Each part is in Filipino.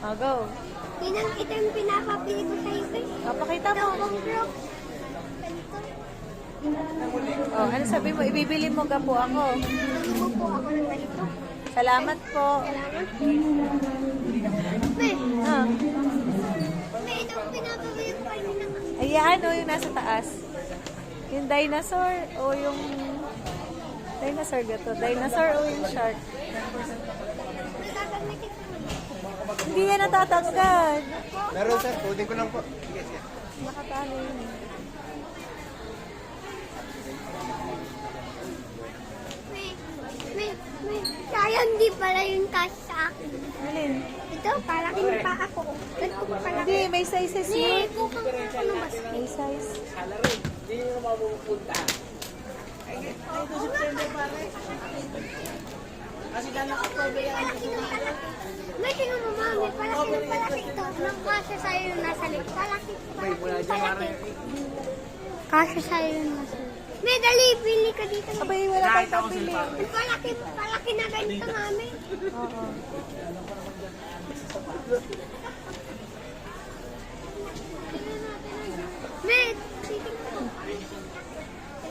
Oh, go. Ito yung pinapapili ko sa'yo. Papakita mo. Ganito. Oh, ano sabi mo? Ibibili mo ka po ako. Gusto po ako ng ganito. Salamat po. Salamat. May, Ah. may ito yung pinapapili ko kanina. Ayan, oh, yung nasa taas. Yung dinosaur o yung... Dinosaur ga to? Dinosaur o yung shark? Natatanikit ko naman. Hindi yan natatanggal. Meron sir, pwede ko lang po. Sige, sige. Nakatalo yun. May. Sayang di pala yung cash sa akin. Alin? Ito, para kinapa ako. Ganito pala. Hindi, may sizes Hindi, yun. kukang ako ng basket. May size. Palaki ng palaki. May tingnan mo, mami. Palaki ng palaki ito. Nang kasya sa'yo yung nasa lip. Palaki ng palaki. Kasya sa'yo yung nasa lip. May dali, bili ka dito. Abay, wala tayong pabili. Yung palaki na ganito, mami. Oo. May, titingnan mo.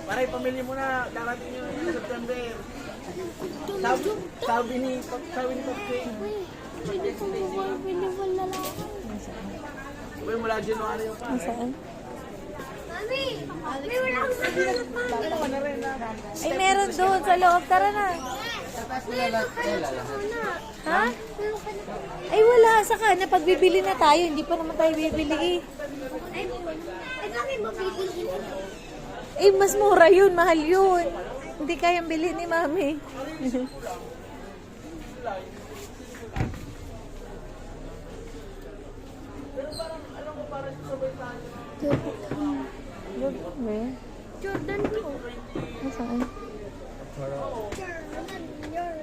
Paray, pamili mo na. Darating nyo na September. Sabi ni Papke. Pwede ko mo na lang. Uy, mula January yung pa. Saan? Mami, may wala akong nahanap, mami. Ano na rin na. Ay, meron doon sa loob. Tara na. Meron ka na una. Ha? Meron ka na. Ay, wala. Saka na pagbibili na tayo. Hindi pa naman tayo bibili eh. Ay, bakit mabibili mo? Eh, mas mura yun. Mahal yun. Hindi kayang bili ni mami. Jordan po. Nasaan? Jordan.